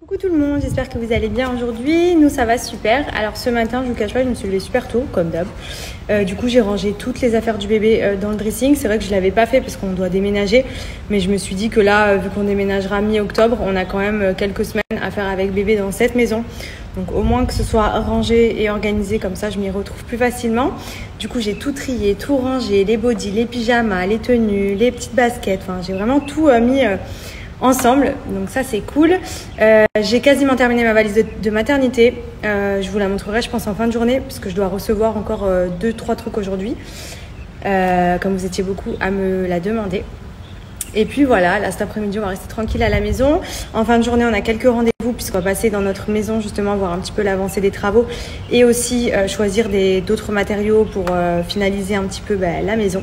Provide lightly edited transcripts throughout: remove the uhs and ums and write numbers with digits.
Coucou tout le monde, j'espère que vous allez bien aujourd'hui. Nous ça va super. Alors ce matin, je vous cache pas, je me suis levée super tôt comme d'hab. Du coup j'ai rangé toutes les affaires du bébé dans le dressing. C'est vrai que je l'avais pas fait parce qu'on doit déménager, mais je me suis dit que là, vu qu'on déménagera mi-octobre, on a quand même quelques semaines à faire avec bébé dans cette maison. Donc au moins que ce soit rangé et organisé, comme ça je m'y retrouve plus facilement. Du coup j'ai tout trié, tout rangé, les bodys, les pyjamas, les tenues, les petites baskets. Enfin j'ai vraiment tout mis ensemble, donc ça c'est cool. J'ai quasiment terminé ma valise de maternité. Je vous la montrerai je pense en fin de journée parce que je dois recevoir encore 2-3 trucs aujourd'hui, comme vous étiez beaucoup à me la demander. Et puis voilà, là cet après-midi on va rester tranquille à la maison. En fin de journée on a quelques rendez-vous puisqu'on va passer dans notre maison justement, voir un petit peu l'avancée des travaux et aussi choisir d'autres matériaux pour finaliser un petit peu la maison.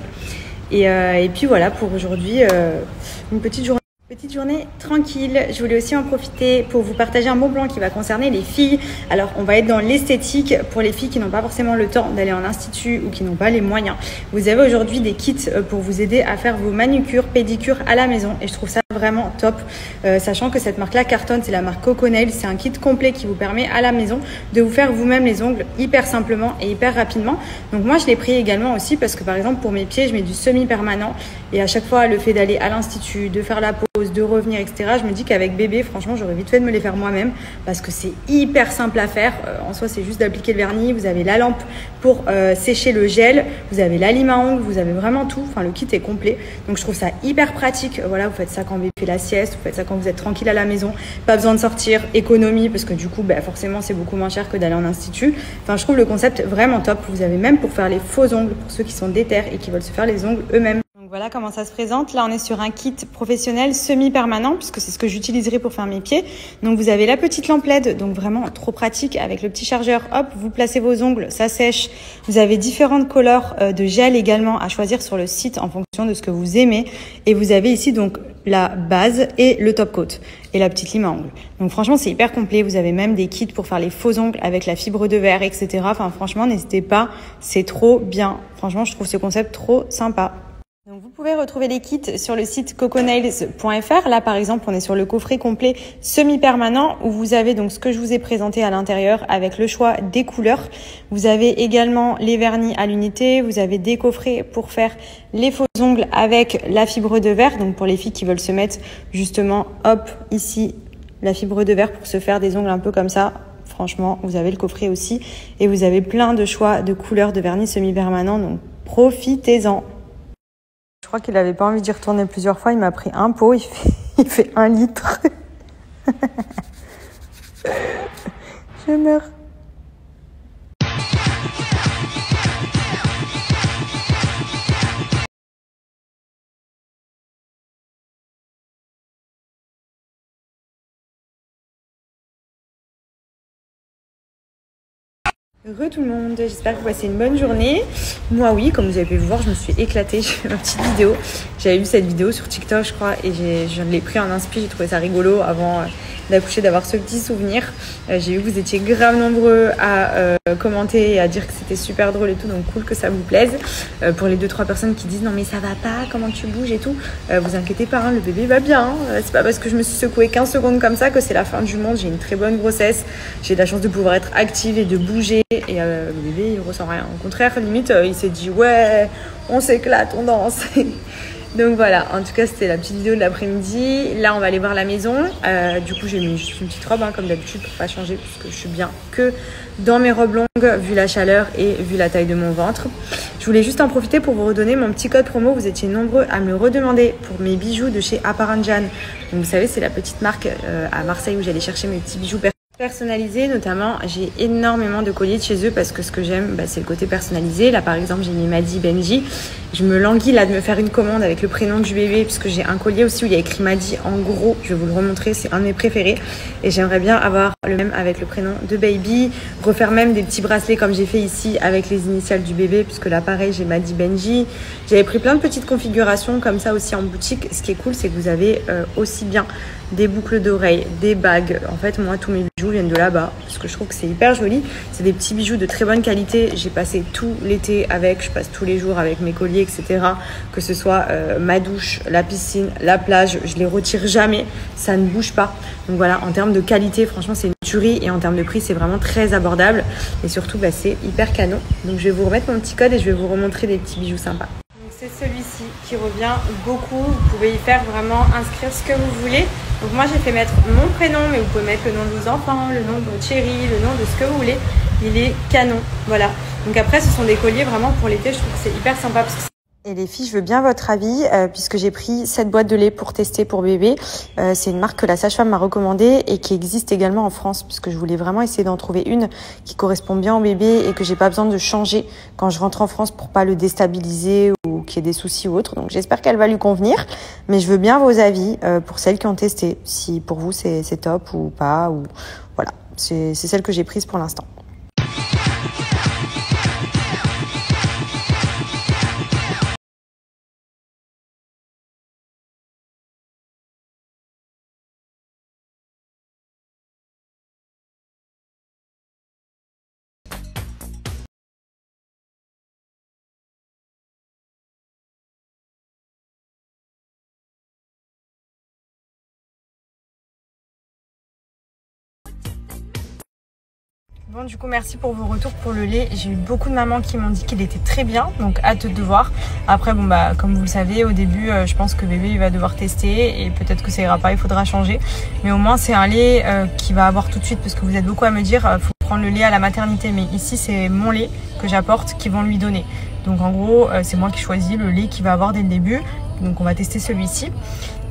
Et puis voilà pour aujourd'hui, une petite journée tranquille. Je voulais aussi en profiter pour vous partager un bon plan qui va concerner les filles. Alors on va être dans l'esthétique pour les filles qui n'ont pas forcément le temps d'aller en institut ou qui n'ont pas les moyens. Vous avez aujourd'hui des kits pour vous aider à faire vos manucures, pédicures à la maison et je trouve ça vraiment top, sachant que cette marque là cartonne, c'est la marque Coco Nail. C'est un kit complet qui vous permet à la maison de vous faire vous-même les ongles hyper simplement et hyper rapidement. Donc moi je l'ai pris également aussi parce que par exemple pour mes pieds je mets du semi-permanent et à chaque fois le fait d'aller à l'institut, de faire la pause, de revenir, etc. Je me dis qu'avec bébé, franchement, j'aurais vite fait de me les faire moi-même parce que c'est hyper simple à faire. En soi, c'est juste d'appliquer le vernis. Vous avez la lampe pour sécher le gel. Vous avez la lime à ongles. Vous avez vraiment tout. Enfin, le kit est complet. Donc, je trouve ça hyper pratique. Voilà, vous faites ça quand bébé fait la sieste. Vous faites ça quand vous êtes tranquille à la maison. Pas besoin de sortir. Économie parce que du coup, forcément, c'est beaucoup moins cher que d'aller en institut. Enfin, je trouve le concept vraiment top. Vous avez même pour faire les faux ongles pour ceux qui sont déter et qui veulent se faire les ongles eux-mêmes. Donc voilà comment ça se présente. Là, on est sur un kit professionnel semi-permanent puisque c'est ce que j'utiliserai pour faire mes pieds. Donc vous avez la petite lampe LED, donc vraiment trop pratique avec le petit chargeur. Hop, vous placez vos ongles, ça sèche. Vous avez différentes couleurs de gel également à choisir sur le site en fonction de ce que vous aimez. Et vous avez ici donc la base et le top coat et la petite lime à ongles. Donc franchement, c'est hyper complet. Vous avez même des kits pour faire les faux ongles avec la fibre de verre, etc. Enfin franchement, n'hésitez pas, c'est trop bien. Franchement, je trouve ce concept trop sympa. Donc vous pouvez retrouver les kits sur le site coconails.fr. Là par exemple on est sur le coffret complet semi-permanent où vous avez donc ce que je vous ai présenté à l'intérieur avec le choix des couleurs. Vous avez également les vernis à l'unité, vous avez des coffrets pour faire les faux ongles avec la fibre de verre, donc pour les filles qui veulent se mettre justement hop ici la fibre de verre pour se faire des ongles un peu comme ça. Franchement vous avez le coffret aussi et vous avez plein de choix de couleurs de vernis semi-permanent, donc profitez-en. Je crois qu'il n'avait pas envie d'y retourner plusieurs fois. Il m'a pris un pot. Il fait 1 litre. Je meurs. Heureux tout le monde, j'espère que vous passez une bonne journée. Moi oui, comme vous avez pu voir, je me suis éclatée, j'ai fait ma petite vidéo. J'avais vu cette vidéo sur TikTok je crois et je l'ai pris en inspi, j'ai trouvé ça rigolo avant d'accoucher, d'avoir ce petit souvenir. J'ai vu que vous étiez grave nombreux à commenter et à dire que c'était super drôle et tout, donc cool que ça vous plaise. Pour les 2-3 personnes qui disent non mais ça va pas, comment tu bouges et tout, vous inquiétez pas, hein, le bébé va bien. C'est pas parce que je me suis secouée 15 secondes comme ça que c'est la fin du monde. J'ai une très bonne grossesse, j'ai de la chance de pouvoir être active et de bouger. Et le bébé il ressent rien, au contraire limite il s'est dit ouais on s'éclate, on danse. Donc voilà, en tout cas c'était la petite vidéo de l'après-midi. Là on va aller voir la maison, du coup j'ai mis juste une petite robe comme d'habitude pour pas changer puisque je suis bien que dans mes robes longues vu la chaleur et vu la taille de mon ventre. Je voulais juste en profiter pour vous redonner mon petit code promo. Vous étiez nombreux à me le redemander pour mes bijoux de chez Aparanjan. Donc vous savez c'est la petite marque à Marseille où j'allais chercher mes petits bijoux personnalisé. Notamment j'ai énormément de colliers de chez eux parce que ce que j'aime c'est le côté personnalisé. Là par exemple j'ai mis Madi Benji, je me languis là de me faire une commande avec le prénom du bébé puisque j'ai un collier aussi où il y a écrit Madi en gros, je vais vous le remontrer, c'est un de mes préférés et j'aimerais bien avoir le même avec le prénom de baby, refaire même des petits bracelets comme j'ai fait ici avec les initiales du bébé puisque là pareil j'ai Madi Benji. J'avais pris plein de petites configurations comme ça aussi en boutique. Ce qui est cool c'est que vous avez aussi bien des boucles d'oreilles, des bagues. En fait, moi, tous mes bijoux viennent de là-bas parce que je trouve que c'est hyper joli. C'est des petits bijoux de très bonne qualité. J'ai passé tout l'été avec, je passe tous les jours avec mes colliers, etc. Que ce soit ma douche, la piscine, la plage, je les retire jamais. Ça ne bouge pas. Donc voilà, en termes de qualité, franchement, c'est une tuerie. Et en termes de prix, c'est vraiment très abordable. Et surtout, c'est hyper canon. Donc je vais vous remettre mon petit code et je vais vous remontrer des petits bijoux sympas. C'est celui-ci qui revient beaucoup. Vous pouvez y faire vraiment inscrire ce que vous voulez. Donc moi j'ai fait mettre mon prénom, mais vous pouvez mettre le nom de vos enfants, le nom de votre chérie, le nom de ce que vous voulez. Il est canon, voilà. Donc après ce sont des colliers vraiment pour l'été, je trouve que c'est hyper sympa parce que et les filles, je veux bien votre avis puisque j'ai pris cette boîte de lait pour tester pour bébé. C'est une marque que la sage-femme m'a recommandée et qui existe également en France puisque je voulais vraiment essayer d'en trouver une qui correspond bien au bébé et que j'ai pas besoin de changer quand je rentre en France pour pas le déstabiliser ou qu'il y ait des soucis ou autre. Donc j'espère qu'elle va lui convenir. Mais je veux bien vos avis pour celles qui ont testé. Si pour vous c'est top ou pas. Ou voilà, c'est celle que j'ai prise pour l'instant. Bon, du coup, merci pour vos retours pour le lait. J'ai eu beaucoup de mamans qui m'ont dit qu'il était très bien, donc hâte de voir. Après, bon, comme vous le savez, au début, je pense que bébé il va devoir tester et peut-être que ça ira pas, il faudra changer. Mais au moins, c'est un lait qui va avoir tout de suite, parce que vous êtes beaucoup à me dire, faut prendre le lait à la maternité. Mais ici, c'est mon lait que j'apporte qui vont lui donner. Donc en gros, c'est moi qui choisis le lait qu'il va avoir dès le début. Donc on va tester celui-ci.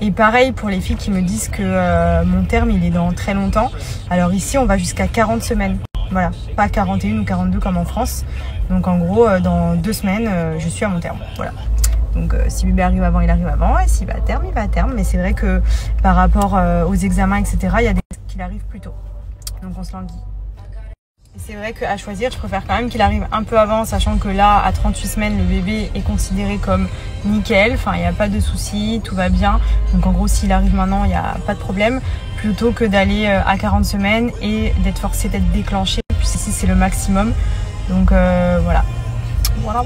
Et pareil pour les filles qui me disent que mon terme, il est dans très longtemps. Alors ici, on va jusqu'à 40 semaines. Voilà, pas 41 ou 42 comme en France. Donc en gros, dans 2 semaines, je suis à mon terme. Voilà. Donc si bébé arrive avant, il arrive avant. Et s'il va à terme, il va à terme. Mais c'est vrai que par rapport aux examens, etc., il y a des tests qu'il arrive plus tôt. Donc on se l'en dit. Et c'est vrai qu'à choisir, je préfère quand même qu'il arrive un peu avant, sachant que là, à 38 semaines, le bébé est considéré comme nickel. Enfin, il n'y a pas de souci, tout va bien. Donc en gros, s'il arrive maintenant, il n'y a pas de problème. Plutôt que d'aller à 40 semaines et d'être forcé d'être déclenché. Puis ici, c'est le maximum. Donc voilà. Voilà.